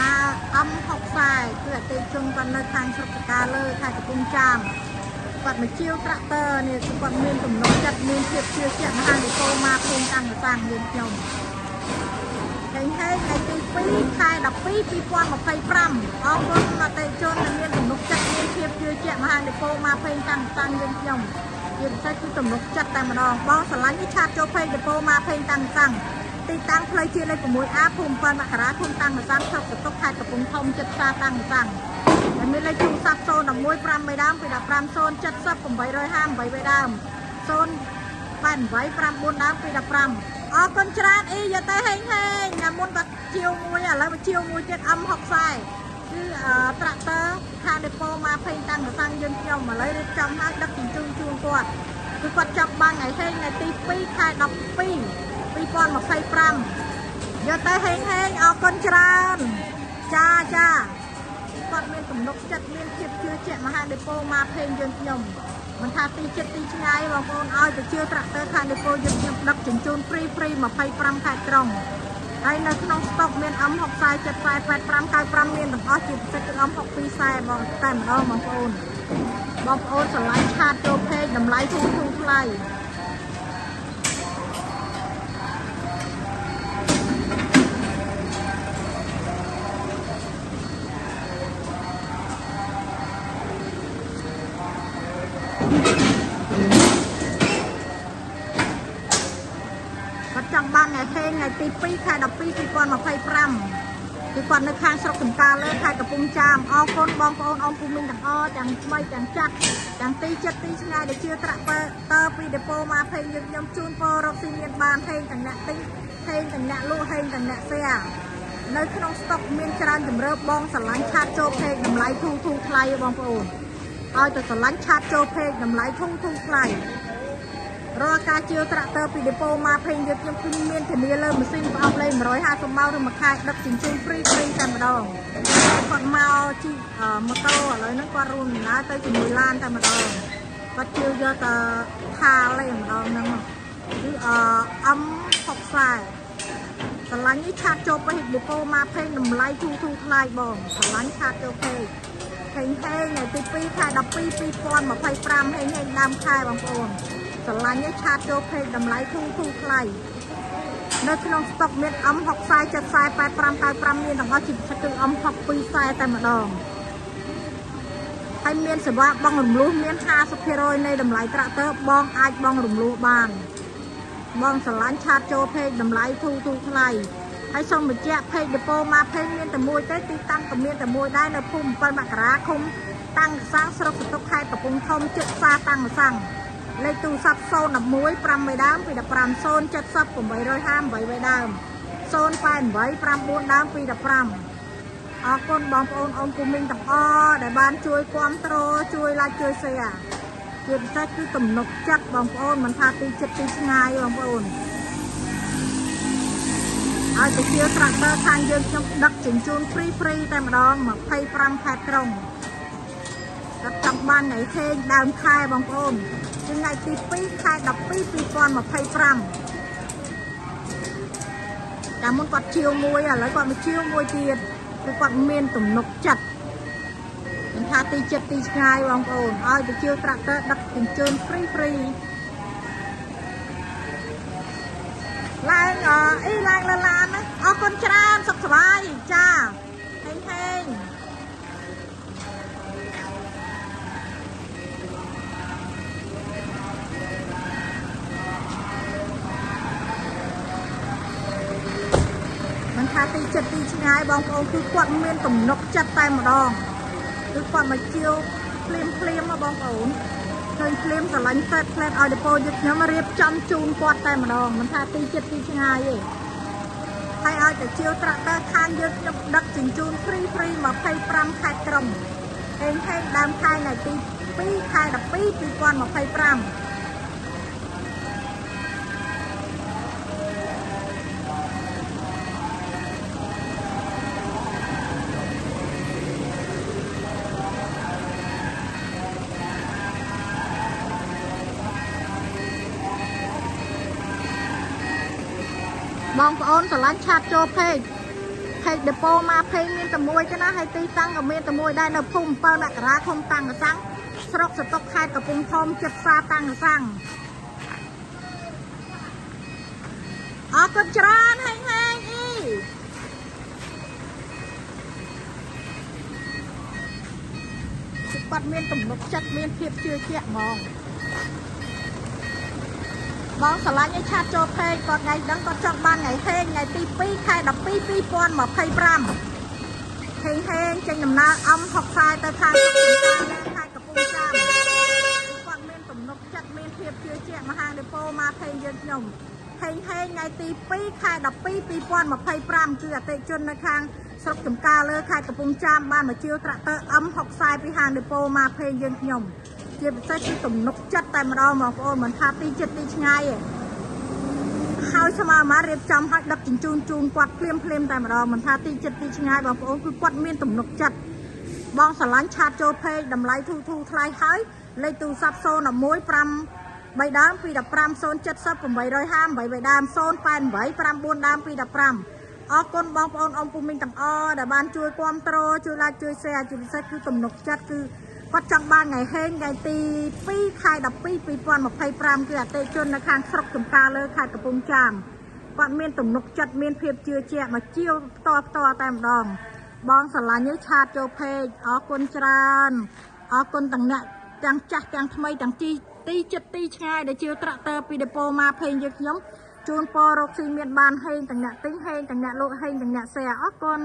ណាអំហុកខ្សែគឺអតិជនគាត់នៅខាងស្រុកតកាលើខេត្តកំពង់ចាមគាត់មកជាវត្រាក់ទ័រនេះគាត់មានទំនុកចិត្តមានភាពជឿជាក់មហានិគមមកភូមិតាំងសាំងយើងខ្ញុំថ្ងៃថ្ងៃទី2ខែ12 2025អរគុណអតិជនដែលមានទំនុកចិត្តមានភាពជឿជាក់មហានិគមមកភូមិតាំងសាំងយើងខ្ញុំជាពិសេសគឺទំនុកចិត្តតែម្ដងបងស្រឡាញ់នេះឆាតចូលពេកដេប៉ូមកភូមិតាំងសាំងទីតាំងផ្លូវជាតិលេខ 6A ភូមិ7មករាភូមិតាំងសាំងស្រុកសតុកខេត្តកំពង់ធំចិត្តផ្សារតាំងសាំងហើយមានលេខទូរស័ព្ទ011 5មេដើម215 070 858ដើម088 94ដើម215អរគុណច្រើនអីយកទៅហេងហេងណាមុនគាត់ជាវមួយឥឡូវមកជាវមួយទៀតអំ60ខ្សែគឺត្រាក់ទ័រខាងដេប៉ូមកភេងតាំងសាំងយើងខ្ញុំឥឡូវរៀបចំឲ្យដឹកជញ្ជូនជូនគាត់គឺគាត់ចាប់បានថ្ងៃហេងថ្ងៃទី2ខែ12 2025យកទៅហេងហេងអរគុណច្រើនចាគាត់មានទំនុកចិត្តមានភាពជឿជាក់មហាដេប៉ូមកភេងយើងខ្ញុំមិនថាទីចិត្តទីឆ្ងាយបងប្អូនឲ្យទៅជឿត្រាក់ទ័រខាងដេប៉ូយើងខ្ញុំដឹកជញ្ជូនហ្វ្រី25ខេត្តក្រុងហើយនៅក្នុងស្តុកមានអំ60 70 85 95មានទាំងអស់ជាពិសេសគឺអំ62ខ្សែបងតែម្ដងបងប្អូនស្រឡាញ់ឆាតចូលពេកតម្លៃធូរថ្លៃចង់បានថ្ងៃហេងថ្ងៃទី2ខែ12 2025គឺគាត់នៅខាងស្រុកចំការលើខេត្តកំពង់ចាមអរគុណបងប្អូនអ៊ំពូមីងទាំងអស់ទាំងថ្មីទាំងចាស់ទាំងទីចិត្តទីឆ្ងាយដែលជឿត្រាក់ទ័រពីដេប៉ូមកភេងយើងខ្ញុំជូនពររកស៊ីមានបានហេងទាំងអ្នកទិញហេងទាំងអ្នកលក់ហេងទាំងអ្នកសេនៅក្នុងស្តុកមានច្រើនជម្រើសបងស្រឡាញ់ឆាតចូលពេកតម្លៃធូរថ្លៃបងប្អូនឲ្យទៅស្រឡាញ់ឆាតចូលពេកតម្លៃធូរថ្លៃរាល់ការជឿត្រាក់ទ័រពីដេប៉ូមកភេងយើងខ្ញុំគឺមានធានាលើម៉ាស៊ីនប្រអប់លេខ150ម៉ោងឬមួយខែដឹកជញ្ជូនហ្វ្រីតែម្ដងគាត់មកជិះម៉ូតូឥឡូវហ្នឹងគាត់រួមដំណើរទៅជាមួយឡានតែម្ដងគាត់ជឿយកតែខាលឯម្ដងហ្នឹងគឺអំ60ខ្សែស្រឡាញ់នេះឆាតចូលពេកដេប៉ូមកភេងតម្លៃធូរថ្លៃបងស្រឡាញ់ឆាតចូលពេកហេងថ្ងៃទី2ខែ12 2025ហេងដើមខែបងប្អូនស្រឡាញ់ឆាតចូលពេកតម្លៃធូរថ្លៃនៅក្នុងស្តុកមានអំ60 70 85 95មានទាំងអស់ជាពិសេសគឺអំ62ខ្សែតែម្ដងហើយមានសេវាបង់រំលោះមាន 50% នៃតម្លៃត្រាក់ទ័របងអាចបង់រំលោះបានបងស្រឡាញ់ឆាតចូលពេកតម្លៃធូរថ្លៃហើយសូមបញ្ជាក់ពេកដេប៉ូមកភេងមានតែមួយទេទីតាំងក៏មានតែមួយដែរនៅភូមិ7មករាឃុំតាំងសាំងស្រុកសតុកខេត្តកំពង់ធំជិតផ្សារតាំងសាំងលេខទូរស័ព្ទ011 5មេដើម215 070 858ដើម088 94ដើម215អរគុណបងប្អូនអ៊ំពូមីងទាំងអស់ដែលបានជួយគាំទ្រជួយ like ជួយ share ជាពិសេសគឺទំនុកចិត្តបងប្អូនមិនថាទីចិត្តទីឆ្ងាយបងប្អូនឲ្យទៅជាត្រាក់ទ័រខាងយើងខ្ញុំដឹកជញ្ជូនហ្វ្រីតែម្ដង25ខេត្តក្រុងគាត់ចង់បានថ្ងៃហេងដើមខែបងប្អូនគឺថ្ងៃទី2ខែ12 2025តែមុនគាត់ជាវមួយឥឡូវគាត់មកជាវមួយទៀតគឺគាត់មានទំនុកចិត្តមិនថាទីចិត្តទីឆ្ងាយបងប្អូនឲ្យទៅជាវត្រាក់ទ័រដឹកជញ្ជូនហ្វ្រីឡើងឡើងលើឡានណាអរគុណច្រើនសុខសប្បាយចាហេងមិនថាទីចិត្តទីឆ្ងាយបងប្អូនគឺគាត់មានទំនុកចិត្តតែម្ដងគឺគាត់មកជាវភ្លាមបងប្អូនឃើញភ្លាមស្រឡាញ់ផ្លែតឲ្យដេប៉ូយើងខ្ញុំរៀបចំជូនគាត់តែម្ដងមិនថាទីចិត្តទីឆ្ងាយទេហើយឲ្យតែជាវត្រាក់ទ័រខាងយើងខ្ញុំដឹកជញ្ជូនហ្វ្រី25ខេត្តក្រុងហេងដើមខែថ្ងៃទី2ខែ12 2025បងប្អូនស្រឡាញ់ឆាតចូលពេក hay depo mà phê miên tầm môi cho nó hay ti tăng ở miên tầm môi đây là phun bao nạc ra không tăng ở tăng sọc sọc tóc hai cả phun thom chật xa tăng ở tăng ở con tràn hay ý bắt miên tầm nục chặt miên thiệp chưa chẹn mong bóng sả lá như chat cho phê còn ngày đang có trong ban ngày hên ngày tí pi khai đập pi pi pon mà phê pram hên hên trên nằm na âm học sai tới khai khai cặp bông cam còn miên tụm nục chặt miên thiệp chưa chẹn mà hàng depo mà phê dân nhung hên hên ngày tí pi khai đập pi pi pon mà phê pram chưa tệ chân nơi khang sọc chấm ca lơ khai cặp bông cam ban mà chiêu trạ tơ âm học sai với hàng depo mà phê dân nhungជាពិសេសគឺទំនុកចិត្តតែម្ដងបងប្អូនមិនថាទីចិត្តទីឆ្ងាយទេហើយស្មើមករៀបចំឲ្យដឹកជញ្ជូនជូនគាត់ភ្លាមតែម្ដងមិនថាទីចិត្តទីឆ្ងាយបងប្អូនគឺគាត់មានទំនុកចិត្តបងស្រឡាញ់ឆាតចូលពេកតម្លៃធូរថ្លៃហើយលេខទូរស័ព្ទ011 5 3ដើម215 070 858 3ដើម088 94ដើម215អរគុណបងប្អូនអ៊ំពូមីងទាំងអស់ដែលបានជួយគាំទ្រជួយ like ជួយ share ជាពិសេសគឺទំនុកចិត្តគឺគាត់ចង់បានថ្ងៃហេងថ្ងៃទី2ខែ12 2025គឺអតិថិជននៅខាងស្រុកចំការលើខេត្តកំពង់ចាមគាត់មានទំនុកចិត្តមានភាពជឿជាក់មកជាវផ្ទាល់តែម្ដងបងស្រឡាញ់នេះឆាតចូលពេកអរគុណច្រើនអរគុណទាំងអ្នកទាំងចាស់ទាំងថ្មីទាំងទីចិត្តទីឆ្ងាយដែលជឿត្រាក់ទ័រពីដេប៉ូមកពេញយើងខ្ញុំជូនពររកស៊ីមានបានហេងទាំងអ្នកទិញហេងទាំងអ្នកលក់ហេងទាំងអ្នក share អរគុណ